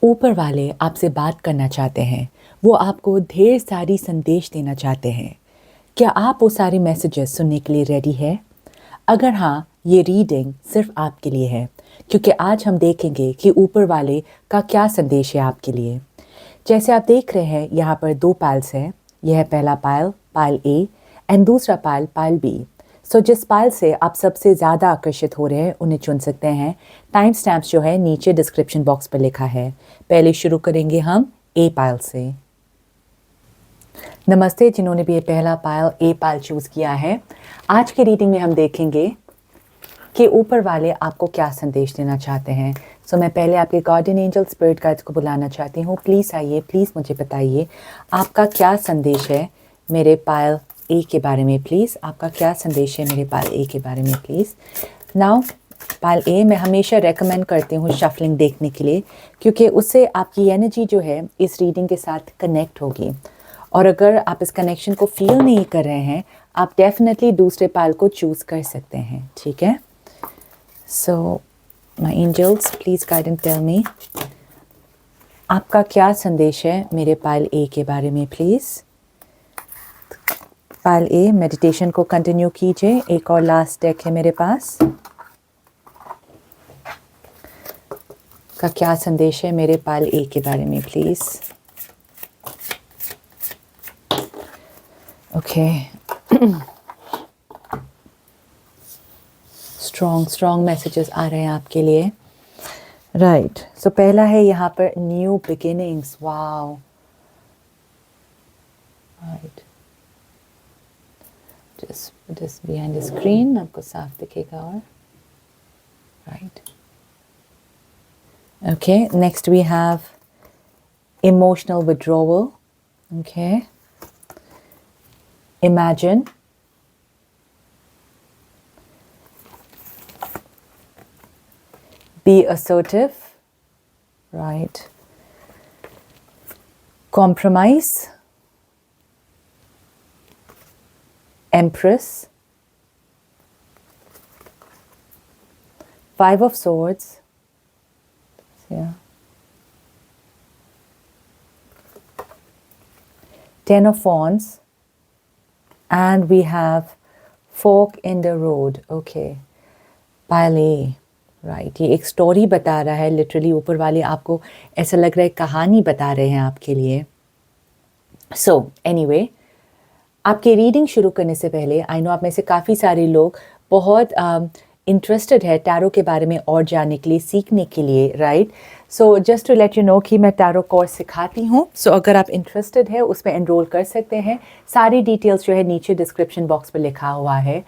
ऊपर वाले आपसे बात करना चाहते हैं। वो आपको ढेर सारी संदेश देना चाहते हैं। क्या आप वो सारे मैसेजेस सुनने के लिए रेडी है? अगर हाँ, ये रीडिंग सिर्फ आपके लिए है, क्योंकि आज हम देखेंगे कि ऊपर वाले का क्या संदेश है आपके लिए। जैसे आप देख रहे हैं, यहाँ पर 2 पाइल्स हैं। यह है पहला पाइल, पाइल ए, एंड दूसरा पाइल, पाइल बी। सो जिस पाइल से आप सबसे ज़्यादा आकर्षित हो रहे हैं उन्हें चुन सकते हैं। टाइम स्टैम्प्स जो है नीचे डिस्क्रिप्शन बॉक्स पर लिखा है। पहले शुरू करेंगे हम ए पाइल से। नमस्ते जिन्होंने भी ये पहला पाइल ए पाइल चूज़ किया है। आज की रीडिंग में हम देखेंगे कि ऊपर वाले आपको क्या संदेश देना चाहते हैं। सो मैं पहले आपके गार्डियन एंजल स्पिरिट गाइड्स को बुलाना चाहती हूँ। प्लीज़ आइए, प्लीज़ मुझे बताइए आपका क्या संदेश है मेरे पाइल ए के बारे में। प्लीज़ आपका क्या संदेश है मेरे पाइल ए के बारे में प्लीज़। नाउ पाइल ए मैं हमेशा रेकमेंड करती हूँ शफलिंग देखने के लिए, क्योंकि उससे आपकी एनर्जी जो है इस रीडिंग के साथ कनेक्ट होगी। और अगर आप इस कनेक्शन को फील नहीं कर रहे हैं, आप डेफिनेटली दूसरे पाइल को चूज़ कर सकते हैं। ठीक है। So my angels please guide and tell me आपका क्या संदेश है मेरे पाइल ए के बारे में प्लीज़। पाइल ए मेडिटेशन को कंटिन्यू कीजिए। एक और लास्ट डेक है मेरे पास। का क्या संदेश है मेरे पाइल ए के बारे में प्लीज़। ओके, स्ट्रॉन्ग मैसेजेस आ रहे हैं आपके लिए। राइट, सो पहला है यहाँ पर new beginnings. Wow, right, just behind the screen आपको साफ दिखेगा। और right, okay, next we have emotional withdrawal. Okay, imagine, be assertive, right, compromise, Empress, 5 of Swords, yeah, 10 of Wands, and we have fork in the road. Okay, pile A, right, ये एक story बता रहा है। Literally ऊपर वाले आपको ऐसा लग रहा है कहानी बता रहे हैं आपके लिए। सो एनीवे, आपकी रीडिंग शुरू करने से पहले आई नो आप में से काफ़ी सारे लोग बहुत इंटरेस्टेड है टैरो के बारे में और जानने के लिए, सीखने के लिए, right. So just to let you know कि मैं टैरो कोर्स सिखाती हूँ। सो अगर आप इंटरेस्टेड है उसमें एनरोल कर सकते हैं। सारी डिटेल्स जो है नीचे डिस्क्रिप्शन बॉक्स पर लिखा हुआ है।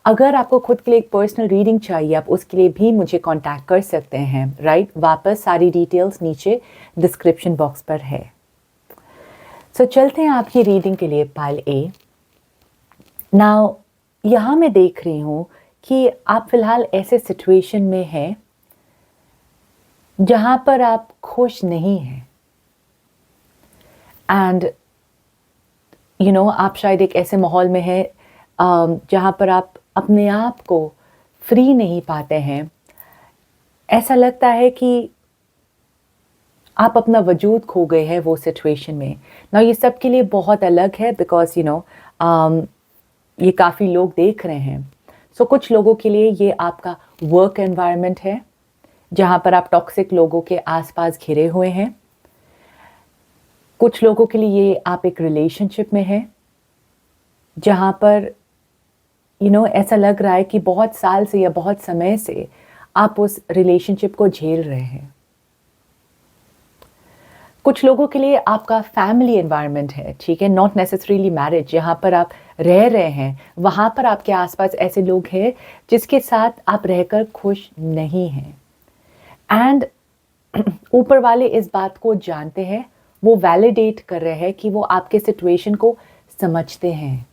अगर आपको खुद के लिए एक पर्सनल रीडिंग चाहिए, आप उसके लिए भी मुझे कांटेक्ट कर सकते हैं, राइट। वापस सारी डिटेल्स नीचे डिस्क्रिप्शन बॉक्स पर है। सो चलते हैं आपकी रीडिंग के लिए पाइल ए। नाउ यहाँ मैं देख रही हूँ कि आप फिलहाल ऐसे सिचुएशन में हैं जहाँ पर आप खुश नहीं हैं। एंड यू नो, आप शायद एक ऐसे माहौल में हैं जहाँ पर आप अपने आप को फ्री नहीं पाते हैं। ऐसा लगता है कि आप अपना वजूद खो गए हैं वो सिचुएशन में। ना ये सब के लिए बहुत अलग है, बिकॉज यू नो ये काफ़ी लोग देख रहे हैं। सो कुछ लोगों के लिए ये आपका वर्क एनवायरनमेंट है जहाँ पर आप टॉक्सिक लोगों के आसपास घिरे हुए हैं। कुछ लोगों के लिए ये आप एक रिलेशनशिप में हैं जहाँ पर यू नो ऐसा लग रहा है कि बहुत साल से या बहुत समय से आप उस रिलेशनशिप को झेल रहे हैं। कुछ लोगों के लिए आपका फैमिली एनवायरनमेंट है, ठीक है, नॉट नेसेसरीली मैरिज, जहाँ पर आप रह रहे हैं वहाँ पर आपके आसपास ऐसे लोग हैं जिसके साथ आप रहकर खुश नहीं हैं। एंड ऊपर वाले इस बात को जानते हैं, वो वैलिडेट कर रहे हैं कि वो आपके सिचुएशन को समझते हैं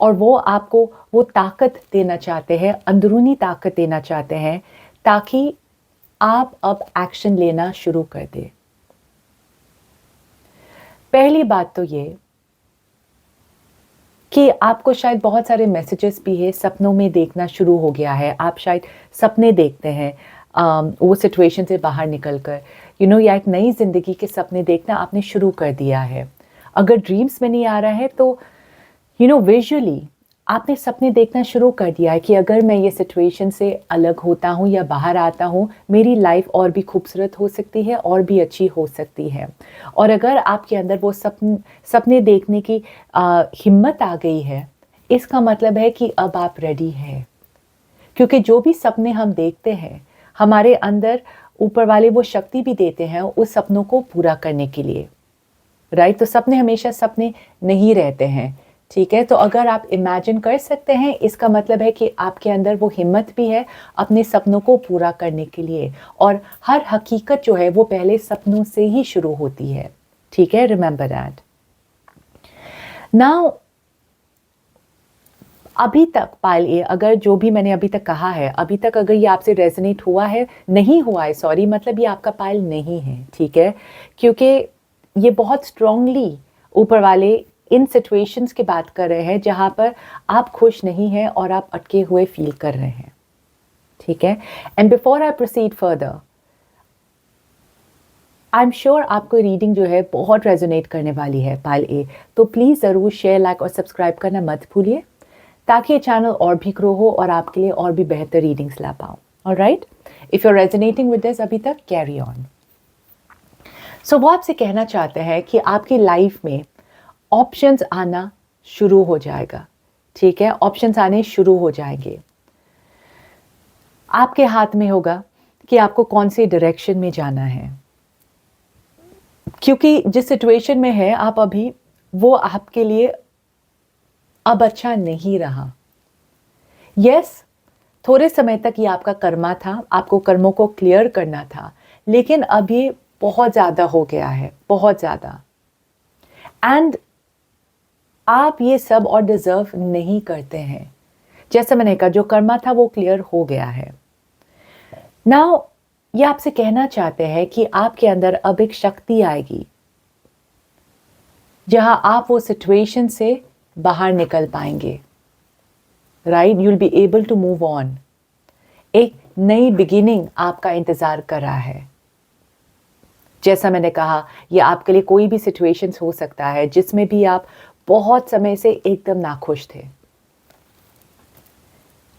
और वो आपको वो ताकत देना चाहते हैं, अंदरूनी ताकत देना चाहते हैं, ताकि आप अब एक्शन लेना शुरू कर दें। पहली बात तो ये कि आपको शायद बहुत सारे मैसेजेस भी है, सपनों में देखना शुरू हो गया है। आप शायद सपने देखते हैं वो सिचुएशन से बाहर निकल कर या एक नई ज़िंदगी के सपने देखना आपने शुरू कर दिया है। अगर ड्रीम्स में नहीं आ रहा है तो विजुअली आपने सपने देखना शुरू कर दिया है कि अगर मैं ये सिचुएशन से अलग होता हूँ या बाहर आता हूँ, मेरी लाइफ और भी खूबसूरत हो सकती है और भी अच्छी हो सकती है। और अगर आपके अंदर वो सपने देखने की हिम्मत आ गई है, इसका मतलब है कि अब आप रेडी हैं। क्योंकि जो भी सपने हम देखते हैं, हमारे अंदर ऊपर वाले वो शक्ति भी देते हैं उस सपनों को पूरा करने के लिए, राइट? तो सपने हमेशा सपने नहीं रहते हैं, ठीक है? तो अगर आप इमेजिन कर सकते हैं, इसका मतलब है कि आपके अंदर वो हिम्मत भी है अपने सपनों को पूरा करने के लिए। और हर हकीकत जो है वो पहले सपनों से ही शुरू होती है, ठीक है? Remember that. नाउ अभी तक पायल ए, अगर जो भी मैंने अभी तक कहा है, अभी तक अगर ये आपसे रेजोनेट हुआ है, नहीं हुआ है, सॉरी, मतलब ये आपका पायल नहीं है, ठीक है? क्योंकि ये बहुत स्ट्रांगली ऊपर वाले इन सिचुएशंस की बात कर रहे हैं जहाँ पर आप खुश नहीं हैं और आप अटके हुए फील कर रहे हैं, ठीक है? And before I proceed further, I am sure आपको रीडिंग जो है बहुत रेजोनेट करने वाली है पायल ए, तो प्लीज़ ज़रूर शेयर, लाइक और सब्सक्राइब करना मत भूलिए, ताकि ये चैनल और भी ग्रो हो और आपके लिए और भी बेहतर रीडिंग्स ला पाऊँ। Alright, if you are resonating with this अभी तक, कैरी ऑन। सो वो आपसे कहना चाहते हैं कि आपकी लाइफ में ऑप्शंस आना शुरू हो जाएगा, ठीक है? ऑप्शंस आने शुरू हो जाएंगे। आपके हाथ में होगा कि आपको कौन सी डायरेक्शन में जाना है, क्योंकि जिस सिचुएशन में है आप अभी, वो आपके लिए अब अच्छा नहीं रहा। यस, थोड़े समय तक ये आपका कर्मा था, आपको कर्मों को क्लियर करना था, लेकिन अब ये बहुत ज़्यादा हो गया है, बहुत ज़्यादा। एंड आप ये सब और डिज़र्व नहीं करते हैं। जैसा मैंने कहा, जो कर्मा था वो क्लियर हो गया है। नाउ ये आपसे कहना चाहते हैं कि आपके अंदर अब एक शक्ति आएगी जहां आप वो सिचुएशन से बाहर निकल पाएंगे, right? You will be able to move on. एक नई बिगिनिंग आपका इंतजार कर रहा है। जैसा मैंने कहा, ये आपके लिए कोई भी सिचुएशंस हो सकता है जिसमें भी आप बहुत समय से एकदम नाखुश थे,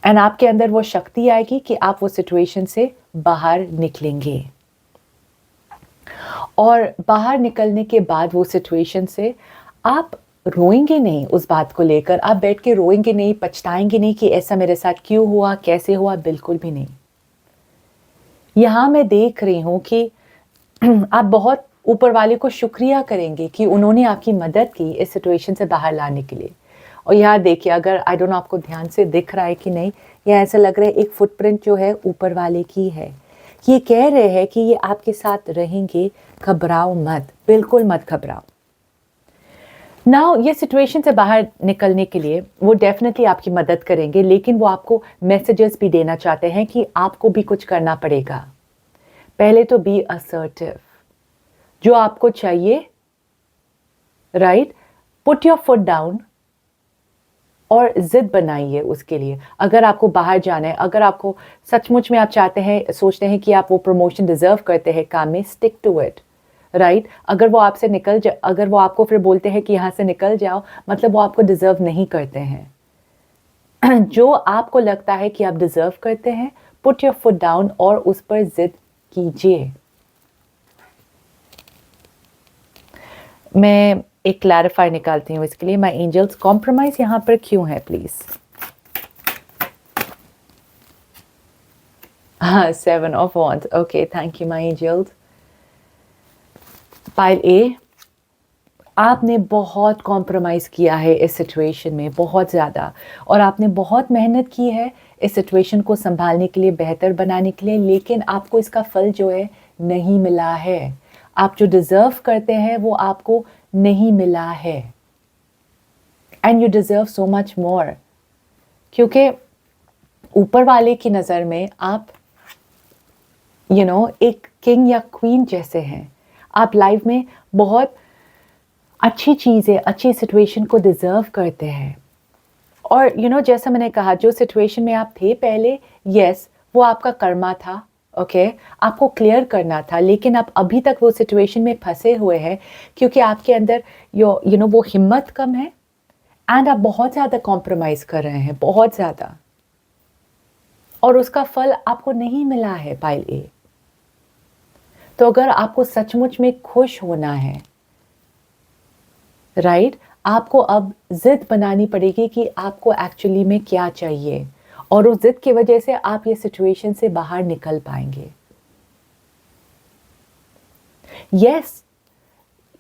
एंड आपके अंदर वो शक्ति आएगी कि आप वो सिचुएशन से बाहर निकलेंगे। और बाहर निकलने के बाद वो सिचुएशन से आप रोएंगे नहीं उस बात को लेकर, आप बैठ के रोएंगे नहीं, पछताएंगे नहीं कि ऐसा मेरे साथ क्यों हुआ, कैसे हुआ, बिल्कुल भी नहीं। यहाँ मैं देख रही हूँ कि आप बहुत ऊपर वाले को शुक्रिया करेंगे कि उन्होंने आपकी मदद की इस सिचुएशन से बाहर लाने के लिए। और यहाँ देखिए, अगर आई डोंट नो आपको ध्यान से दिख रहा है कि नहीं, या ऐसा लग रहा है एक फुटप्रिंट जो है ऊपर वाले की है। ये कह रहे हैं कि ये आपके साथ रहेंगे, घबराओ मत, बिल्कुल मत घबराओ। नाउ ये सिचुएशन से बाहर निकलने के लिए वो डेफिनेटली आपकी मदद करेंगे, लेकिन वो आपको मैसेजेस भी देना चाहते हैं कि आपको भी कुछ करना पड़ेगा। पहले तो बी असर्टिव, जो आपको चाहिए, right? Put your foot down और जिद बनाइए उसके लिए। अगर आपको बाहर जाना है, अगर आपको सचमुच में आप चाहते हैं, सोचते हैं कि आप वो प्रमोशन डिजर्व करते हैं काम में, स्टिक टू इट, राइट? अगर वो आपसे अगर वो आपको फिर बोलते हैं कि यहाँ से निकल जाओ, मतलब वो आपको डिजर्व नहीं करते हैं। जो आपको लगता है कि आप डिजर्व करते हैं, पुट योर फुट डाउन और उस पर जिद कीजिए। मैं एक क्लैरिफाई निकालती हूँ इसके लिए। माय एंजल्स, कॉम्प्रोमाइज यहाँ पर क्यों है प्लीज? हाँ, 7 of wands, okay, thank you my angels. Pile A, आपने बहुत कॉम्प्रोमाइज़ किया है इस सिचुएशन में, बहुत ज़्यादा, और आपने बहुत मेहनत की है इस सिचुएशन को संभालने के लिए, बेहतर बनाने के लिए, लेकिन आपको इसका फल जो है नहीं मिला है। आप जो डिज़र्व करते हैं वो आपको नहीं मिला है, and you deserve so much more, क्योंकि ऊपर वाले की नज़र में आप एक किंग या क्वीन जैसे हैं। आप लाइफ में बहुत अच्छी चीज़ें, अच्छी सिचुएशन को डिज़र्व करते हैं। और जैसा मैंने कहा, जो सिचुएशन में आप थे पहले, यस, वो आपका कर्मा था, ओके आपको क्लियर करना था, लेकिन आप अभी तक वो सिचुएशन में फंसे हुए हैं क्योंकि आपके अंदर यू नो वो हिम्मत कम है एंड आप बहुत ज़्यादा कॉम्प्रोमाइज़ कर रहे हैं, बहुत ज़्यादा, और उसका फल आपको नहीं मिला है पाइल ए। तो अगर आपको सचमुच में खुश होना है, राइट, आपको अब जिद बनानी पड़ेगी कि आपको एक्चुअली में क्या चाहिए, और उस जिद की वजह से आप ये सिचुएशन से बाहर निकल पाएंगे। यस,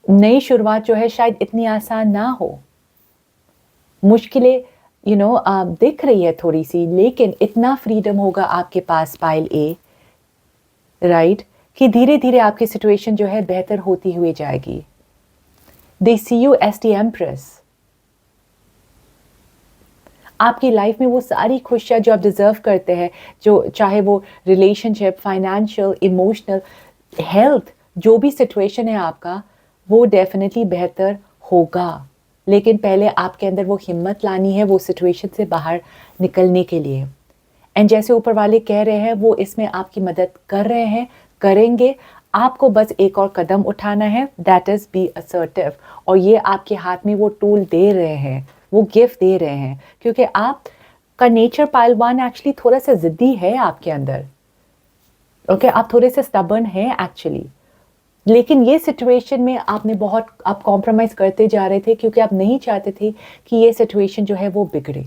नई शुरुआत जो है शायद इतनी आसान ना हो, मुश्किलें आप दिख रही है थोड़ी सी, लेकिन इतना फ्रीडम होगा आपके पास पाइल ए, राइट, कि धीरे धीरे आपकी सिचुएशन जो है बेहतर होती हुई जाएगी। They see you as the empress. आपकी लाइफ में वो सारी खुशियाँ जो आप डिजर्व करते हैं, जो चाहे वो रिलेशनशिप, फाइनेंशियल, इमोशनल, हेल्थ, जो भी सिचुएशन है आपका, वो डेफिनेटली बेहतर होगा। लेकिन पहले आपके अंदर वो हिम्मत लानी है वो सिचुएशन से बाहर निकलने के लिए। एंड जैसे ऊपर वाले कह रहे हैं वो इसमें आपकी मदद कर रहे हैं, करेंगे। आपको बस एक और कदम उठाना है, दैट इज़ बी असर्टिव। और ये आपके हाथ में वो टूल दे रहे हैं, वो गिफ्ट दे रहे हैं, क्योंकि आप का नेचर पाइल वन एक्चुअली थोड़ा सा ज़िद्दी है आपके अंदर। ओके आप थोड़े से स्टबर्न हैं एक्चुअली, लेकिन ये सिचुएशन में आप कॉम्प्रोमाइज़ करते जा रहे थे क्योंकि आप नहीं चाहते थे कि ये सिचुएशन जो है वो बिगड़े,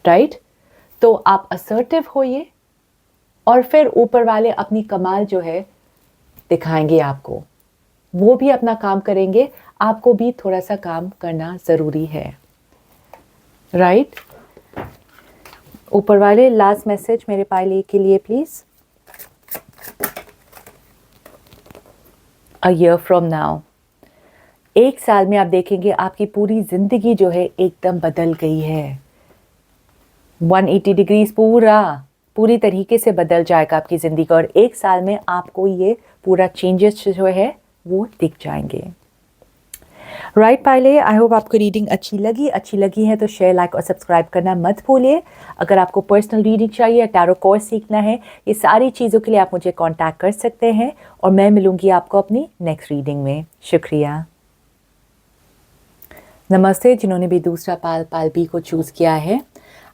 राइट? तो आप असर्टिव होइए और फिर ऊपर वाले अपनी कमाल जो है दिखाएंगे आपको, वो भी अपना काम करेंगे, आपको भी थोड़ा सा काम करना ज़रूरी है, राइट? ऊपर वाले लास्ट मैसेज मेरे पाइल के लिए please. A year from now, 1 साल में आप देखेंगे आपकी पूरी ज़िंदगी जो है एकदम बदल गई है। 180 डिग्रीज पूरी तरीके से बदल जाएगा आपकी ज़िंदगी, और 1 साल में आपको ये पूरा चेंजेस जो है वो दिख जाएंगे। राइट पाइले, आई होप आपको रीडिंग अच्छी लगी है तो शेयर, लाइक और सब्सक्राइब करना मत भूलिए। अगर आपको पर्सनल रीडिंग चाहिए, टैरो कोर्स सीखना है, ये सारी चीज़ों के लिए आप मुझे कांटेक्ट कर सकते हैं, और मैं मिलूंगी आपको अपनी नेक्स्ट रीडिंग में। शुक्रिया। नमस्ते जिन्होंने भी दूसरा पाल बी को चूज़ किया है।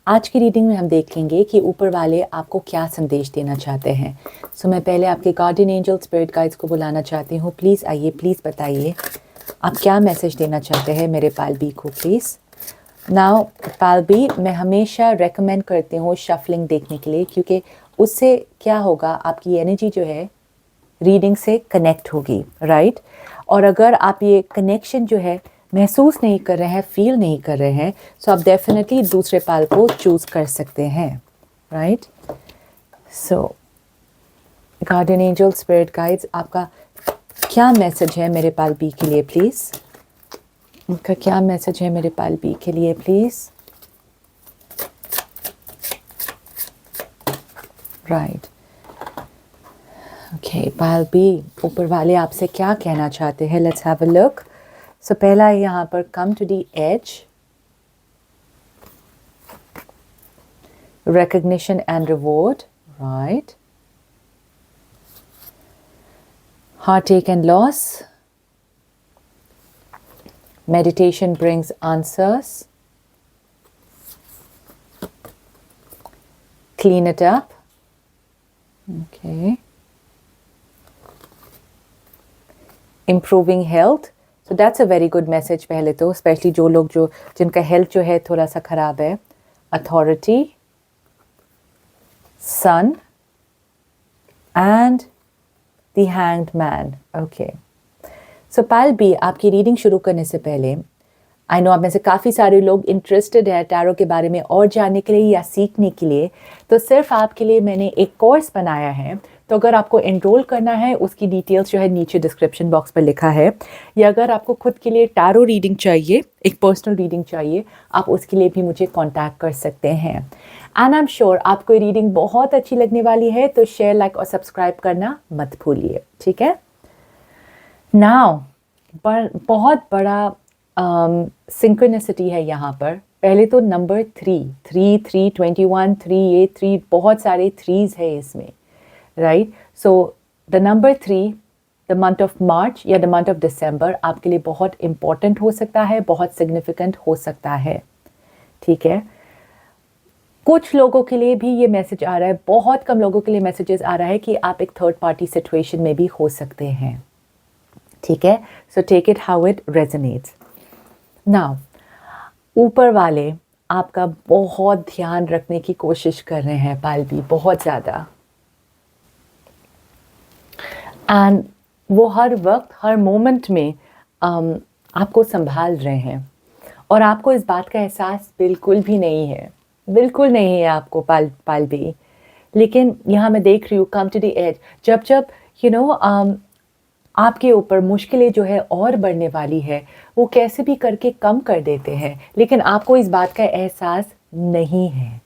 आज की रीडिंग में हम देखेंगे कि ऊपर वाले आपको क्या संदेश देना चाहते हैं। सो मैं पहले आपके गार्डियन एंजल स्पिरिट गाइड्स को बुलाना चाहती हूँ। प्लीज़ आइए, प्लीज़ बताइए आप क्या मैसेज देना चाहते हैं मेरे पाल बी को, प्लीज़। नाउ पाल बी, मैं हमेशा रेकमेंड करती हूँ शफलिंग देखने के लिए, क्योंकि उससे क्या होगा, आपकी एनर्जी जो है रीडिंग से कनेक्ट होगी, राइट? और अगर आप ये कनेक्शन जो है महसूस नहीं कर रहे हैं, फील नहीं कर रहे हैं, सो आप डेफिनेटली दूसरे पाल को चूज़ कर सकते हैं, राइट? सो गार्डियन एंजल स्पिरिट गाइड्स, आपका क्या मैसेज है मेरे पाल बी के लिए, प्लीज़? उनका क्या मैसेज है मेरे पाल बी के लिए, please? Right, okay Pal B, ऊपर वाले आपसे क्या कहना चाहते हैं, let's have a look. So पहला है यहाँ पर come to the edge, recognition and reward, right? Heartache and loss. Meditation brings answers. Clean it up. Okay. Improving health. So that's a very good message पहले तो, especially जो लोग जिनका health जो है थोड़ा सा खराब है. Authority. Sun and the Hanged Man. Okay. So Pal B, आपकी रीडिंग शुरू करने से पहले, आई नो आप में से काफ़ी सारे लोग इंटरेस्टेड है टैरो के बारे में और जानने के लिए या सीखने के लिए, तो सिर्फ आपके लिए मैंने एक कोर्स बनाया है। तो अगर आपको एनरोल करना है, उसकी डिटेल्स जो है नीचे डिस्क्रिप्शन बॉक्स पर लिखा है, या अगर आपको खुद के लिए टैरो रीडिंग चाहिए, एक पर्सनल रीडिंग चाहिए, आप उसके लिए भी मुझे कांटेक्ट कर सकते हैं। एंड आई एम श्योर आपको ये रीडिंग बहुत अच्छी लगने वाली है, तो शेयर, लाइक और सब्सक्राइब करना मत भूलिए, ठीक है? नाउ बहुत बड़ा सिंक्रोनिसिटी है यहाँ पर पहले तो नंबर 3, 3, बहुत सारे थ्रीज है इसमें, right? So the number 3, the month of March या द मंथ ऑफ दिसंबर आपके लिए बहुत इंपॉर्टेंट हो सकता है, बहुत सिग्निफिकेंट हो सकता है, ठीक है? कुछ लोगों के लिए भी ये मैसेज आ रहा है, बहुत कम लोगों के लिए मैसेजेस आ रहा है कि आप एक थर्ड पार्टी सिचुएशन में भी हो सकते हैं, ठीक है? So take it how it resonates. Now ऊपर वाले आपका बहुत ध्यान रखने की कोशिश कर रहे हैं पालवी, बहुत ज़्यादा, एंड वो हर वक्त हर मोमेंट में आपको संभाल रहे हैं और आपको इस बात का एहसास बिल्कुल भी नहीं है, बिल्कुल नहीं है आपको पालवी। लेकिन यहाँ मैं देख रही हूँ कम टू द एज, जब जब यू नो आपके ऊपर मुश्किलें जो है और बढ़ने वाली है, वो कैसे भी करके कम कर देते हैं, लेकिन आपको इस बात का एहसास नहीं है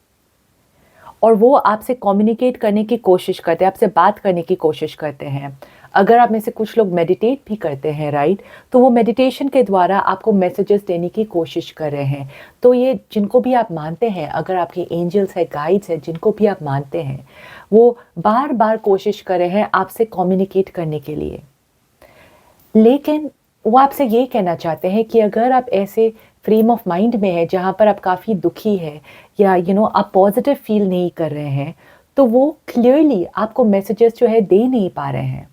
और वो आपसे कम्युनिकेट करने की कोशिश करते हैं, आपसे बात करने की कोशिश करते हैं। अगर आप में से कुछ लोग मेडिटेट भी करते हैं, राइट, तो वो मेडिटेशन के द्वारा आपको मैसेजेस देने की कोशिश कर रहे हैं। तो ये जिनको भी आप मानते हैं, अगर आपके एंजल्स है, गाइड्स है, जिनको भी आप मानते हैं, वो बार बार कोशिश कर रहे हैं आपसे कम्युनिकेट करने के लिए। लेकिन वो आपसे ये कहना चाहते हैं कि अगर आप ऐसे फ्रेम ऑफ माइंड में है जहाँ पर आप काफ़ी दुखी है या आप पॉजिटिव फील नहीं कर रहे हैं, तो वो क्लियरली आपको मैसेजेस जो है दे नहीं पा रहे हैं।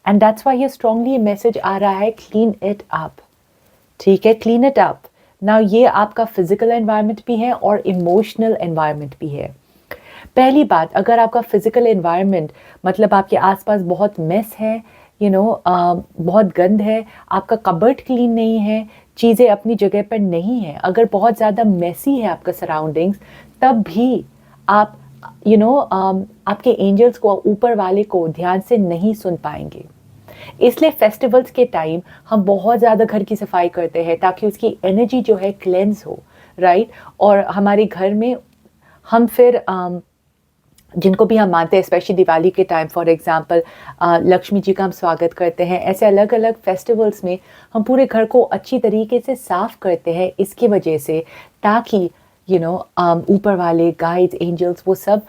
एंड दैट्स वाई ये स्ट्रांगली मैसेज आ रहा है, क्लीन इट अप, ठीक है? Clean it up. नाउ ये आपका फिजिकल एनवायरनमेंट भी है और इमोशनल एनवायरनमेंट भी है। पहली बात, अगर आपका फिजिकल एनवायरनमेंट मतलब आपके आसपास बहुत मेस है, बहुत गंद है, आपका कबर्ड क्लीन नहीं है, चीज़ें अपनी जगह पर नहीं है, अगर बहुत ज़्यादा मेसी है आपका सराउंडिंग्स, तब भी आप आपके एंजल्स को, ऊपर वाले को ध्यान से नहीं सुन पाएंगे। इसलिए फेस्टिवल्स के टाइम हम बहुत ज़्यादा घर की सफाई करते हैं ताकि उसकी एनर्जी जो है क्लेंस हो, राइट? और हमारे घर में हम फिर जिनको भी हम मानते हैं, स्पेशली दिवाली के time for example Lakshmi ji का हम स्वागत करते हैं। ऐसे अलग अलग फेस्टिवल्स में हम पूरे घर को अच्छी तरीके से साफ करते हैं इसकी वजह से, ताकि ऊपर वाले गाइड्स, एंजल्स, वो सब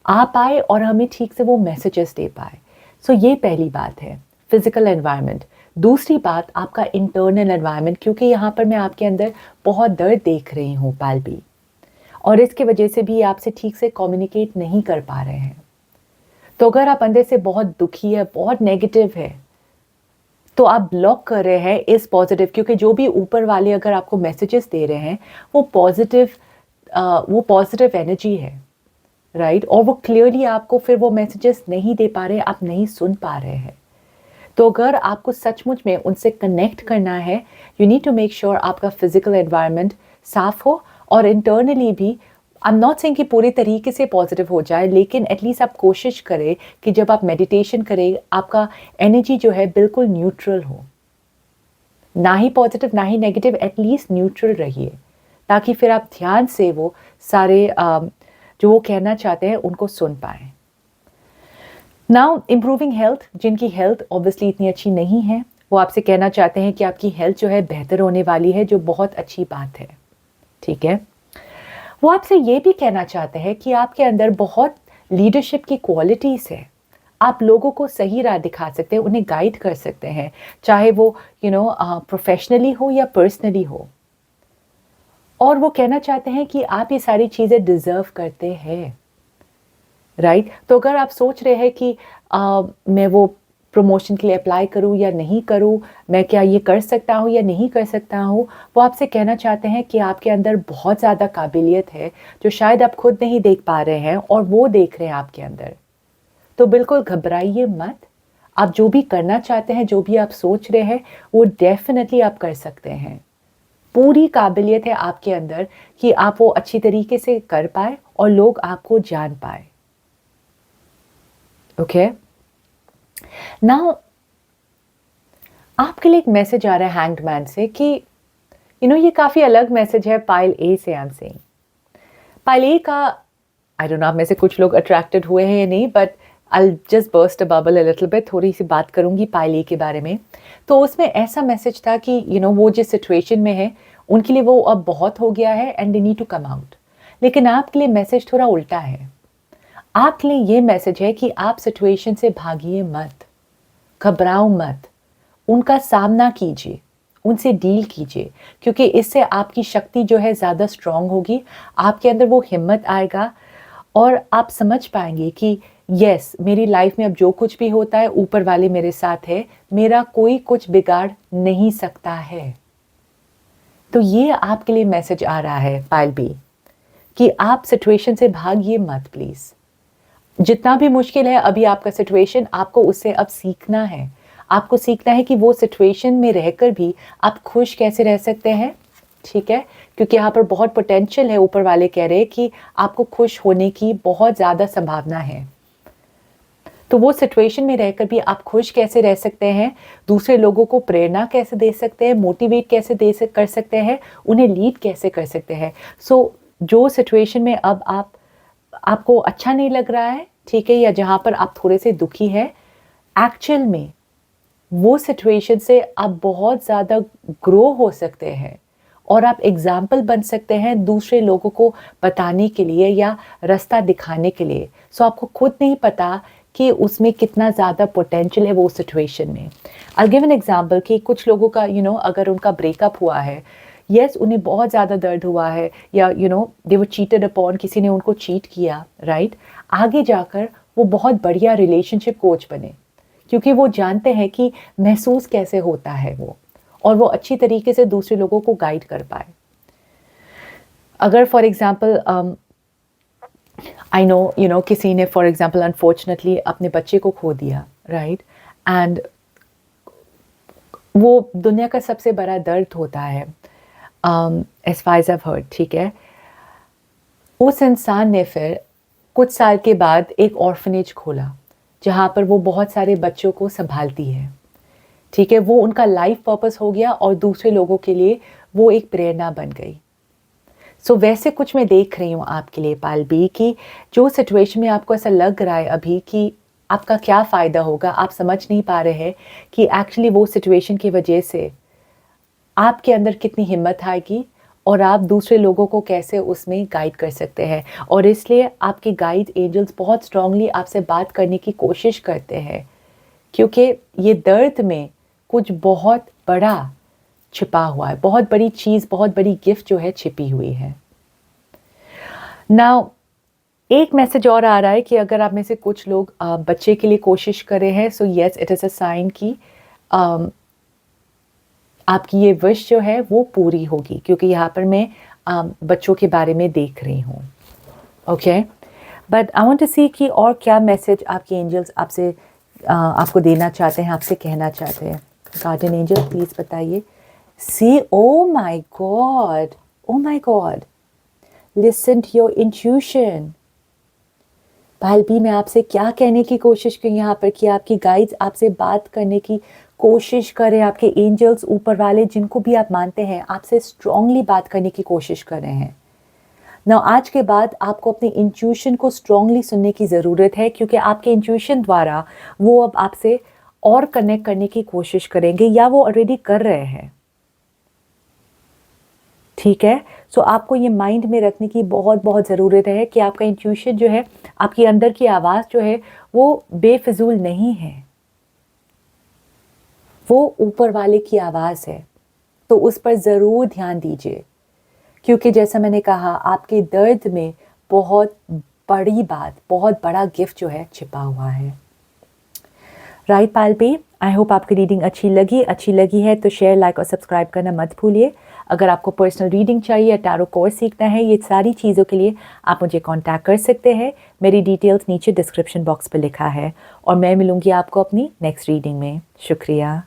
आ पाए और हमें ठीक से वो मैसेजेस दे पाए। सो ये पहली बात है, फिजिकल एनवायरनमेंट। दूसरी बात, आपका इंटरनल एनवायरनमेंट, क्योंकि यहाँ पर मैं आपके अंदर बहुत दर्द देख रही हूँ पालवी, और इसके वजह से भी आपसे ठीक से कम्युनिकेट नहीं कर पा रहे हैं। तो अगर आप अंदर से बहुत दुखी है, बहुत नेगेटिव है, तो आप ब्लॉक कर रहे हैं इस पॉजिटिव, क्योंकि जो भी ऊपर वाले अगर आपको मैसेजेस दे रहे हैं वो पॉजिटिव एनर्जी है, राइट? और वो क्लियरली आपको फिर वो मैसेजेस नहीं दे पा रहे, आप नहीं सुन पा रहे हैं। तो अगर आपको सचमुच में उनसे कनेक्ट करना है, you need to make sure आपका फिजिकल एनवायरनमेंट साफ हो, और इंटरनली भी। आई एम नॉट सेइंग कि पूरी तरीके से पॉजिटिव हो जाए, लेकिन एटलीस्ट आप कोशिश करें कि जब आप मेडिटेशन करें आपका एनर्जी जो है बिल्कुल न्यूट्रल हो, ना ही पॉजिटिव ना ही नेगेटिव, एटलीस्ट न्यूट्रल रहिए, ताकि फिर आप ध्यान से वो सारे जो वो कहना चाहते हैं उनको सुन पाएं। नाउ इम्प्रूविंग हेल्थ, जिनकी हेल्थ ऑब्वियसली इतनी अच्छी नहीं है, वो आपसे कहना चाहते हैं कि आपकी हेल्थ जो है बेहतर होने वाली है, जो बहुत अच्छी बात है, ठीक है? वो आपसे ये भी कहना चाहते हैं कि आपके अंदर बहुत लीडरशिप की क्वालिटीज़ है, आप लोगों को सही राह दिखा सकते हैं, उन्हें गाइड कर सकते हैं, चाहे वो प्रोफेशनली हो या पर्सनली हो। और वो कहना चाहते हैं कि आप ये सारी चीज़ें डिज़र्व करते हैं, राइट? तो अगर आप सोच रहे हैं कि मैं वो प्रमोशन के लिए अप्लाई करूं या नहीं करूं, मैं क्या ये कर सकता हूं या नहीं कर सकता हूं, वो आपसे कहना चाहते हैं कि आपके अंदर बहुत ज़्यादा काबिलियत है जो शायद आप खुद नहीं देख पा रहे हैं और वो देख रहे हैं आपके अंदर। तो बिल्कुल घबराइए मत, आप जो भी करना चाहते हैं, जो भी आप सोच रहे हैं, वो डेफिनेटली आप कर सकते हैं। पूरी काबिलियत है आपके अंदर कि आप वो अच्छी तरीके से कर पाए और लोग आपको जान पाए। ओके, नाउ आपके लिए एक मैसेज आ रहा है हैंग्ड मैन से कि ये काफ़ी अलग मैसेज है पाइल ए से। आई एम सेइंग पाइल ए का, आई डोंट नो आप में से कुछ लोग अट्रैक्टेड हुए हैं या नहीं, but I just burst a bubble a little bit, थोड़ी सी बात करूंगी पाइल ए के बारे में। तो उसमें ऐसा मैसेज था कि वो जिस सिचुएशन में है उनके लिए वो अब बहुत हो गया है and they need to come out. लेकिन आपके लिए मैसेज थोड़ा उल्टा है। आपके लिए ये मैसेज है कि आप सिचुएशन से भागिए मत, घबराओ मत, उनका सामना कीजिए, उनसे डील कीजिए, क्योंकि इससे आपकी शक्ति जो है ज़्यादा स्ट्रांग होगी, आपके अंदर वो हिम्मत आएगा और आप समझ पाएंगे कि यस, मेरी लाइफ में अब जो कुछ भी होता है ऊपर वाले मेरे साथ है, मेरा कोई कुछ बिगाड़ नहीं सकता है। तो ये आपके लिए मैसेज आ रहा है पायल बी कि आप सिचुएशन से भागिए मत प्लीज़। जितना भी मुश्किल है अभी आपका सिचुएशन, आपको उससे अब सीखना है। आपको सीखना है कि वो सिचुएशन में रहकर भी आप खुश कैसे रह सकते हैं, ठीक है? क्योंकि यहाँ पर बहुत पोटेंशियल है, ऊपर वाले कह रहे हैं कि आपको खुश होने की बहुत ज़्यादा संभावना है। तो वो सिचुएशन में रहकर भी आप खुश कैसे रह सकते हैं, दूसरे लोगों को प्रेरणा कैसे दे सकते हैं, मोटिवेट कैसे कर सकते हैं, उन्हें लीड कैसे कर सकते हैं। जो सिचुएशन में अब आपको अच्छा नहीं लग रहा है, ठीक है, या जहाँ पर आप थोड़े से दुखी हैं, एक्चुअल में वो सिचुएशन से आप बहुत ज़्यादा ग्रो हो सकते हैं और आप एग्जाम्पल बन सकते हैं दूसरे लोगों को बताने के लिए या रास्ता दिखाने के लिए। आपको खुद नहीं पता कि उसमें कितना ज़्यादा पोटेंशियल है वो सिचुएशन में। आई गिव एन एग्जाम्पल कि कुछ लोगों का अगर उनका ब्रेकअप हुआ है, यस उन्हें बहुत ज़्यादा दर्द हुआ है, या दे वर चीटेड अपॉन, किसी ने उनको चीट किया, राइट? आगे जाकर वो बहुत बढ़िया रिलेशनशिप कोच बने, क्योंकि वो जानते हैं कि महसूस कैसे होता है वो, और वो अच्छी तरीके से दूसरे लोगों को गाइड कर पाए। अगर फॉर एग्जांपल आई नो किसी ने फॉर एग्जांपल अनफॉर्चुनेटली अपने बच्चे को खो दिया, राइट? एंड वो दुनिया का सबसे बड़ा दर्द होता है, as far as I've heard, ठीक है? उस इंसान ने फिर कुछ साल के बाद एक ऑर्फनेज खोला जहाँ पर वो बहुत सारे बच्चों को संभालती है, ठीक है? वो उनका लाइफ पर्पस हो गया और दूसरे लोगों के लिए वो एक प्रेरणा बन गई। वैसे कुछ मैं देख रही हूँ आपके लिए पायल बी कि जो सिचुएशन में आपको ऐसा लग रहा है अभी कि आपका क्या फ़ायदा होगा, आप समझ नहीं पा रहे हैं कि एक्चुअली वो सिचुएशन की वजह से आपके अंदर कितनी हिम्मत आएगी और आप दूसरे लोगों को कैसे उसमें गाइड कर सकते हैं। और इसलिए आपके गाइड एंजल्स बहुत स्ट्रांगली आपसे बात करने की कोशिश करते हैं, क्योंकि ये दर्द में कुछ बहुत बड़ा छिपा हुआ है, बहुत बड़ी चीज़, बहुत बड़ी गिफ्ट जो है छिपी हुई है। नाउ एक मैसेज और आ रहा है कि अगर आप में से कुछ लोग बच्चे के लिए कोशिश कर रहे हैं, so yes it is a sign कि आपकी ये विश जो है वो पूरी होगी, क्योंकि यहाँ पर मैं बच्चों के बारे में देख रही हूँ। Okay, but I want to see कि और क्या मैसेज आपके एंजल्स आपसे आपको देना चाहते हैं, आपसे कहना चाहते हैं। गार्डियन एंजल प्लीज़ बताइए। See, oh my god, listen to your intuition. Pile B, मैं आपसे क्या कहने की कोशिश की यहाँ पर कि आपकी गाइड्स आपसे बात करने की कोशिश करें, आपके एंजल्स ऊपर वाले जिनको भी आप मानते हैं आपसे स्ट्रांगली बात करने की कोशिश कर रहे हैं। ना आज के बाद आपको अपने इंट्यूशन को स्ट्रांगली सुनने की ज़रूरत है, क्योंकि आपके इंट्यूशन द्वारा वो अब आपसे और कनेक्ट करने की कोशिश करेंगे, या वो ऑलरेडी कर रहे हैं, ठीक है? आपको ये माइंड में रखने की बहुत बहुत ज़रूरत है कि आपका इंट्यूशन जो है, आपकी अंदर की आवाज़ जो है वो बेफिजूल नहीं है, वो ऊपर वाले की आवाज़ है। तो उस पर ज़रूर ध्यान दीजिए, क्योंकि जैसा मैंने कहा आपके दर्द में बहुत बड़ी बात, बहुत बड़ा गिफ्ट जो है छिपा हुआ है। Right Payal B, I hope आपकी रीडिंग अच्छी लगी है तो शेयर, लाइक और सब्सक्राइब करना मत भूलिए। अगर आपको पर्सनल रीडिंग चाहिए या टैरो कोर्स सीखना है, ये सारी चीज़ों के लिए आप मुझे कांटेक्ट कर सकते हैं। मेरी डिटेल्स नीचे डिस्क्रिप्शन बॉक्स पर लिखा है, और मैं मिलूँगी आपको अपनी नेक्स्ट रीडिंग में। शुक्रिया।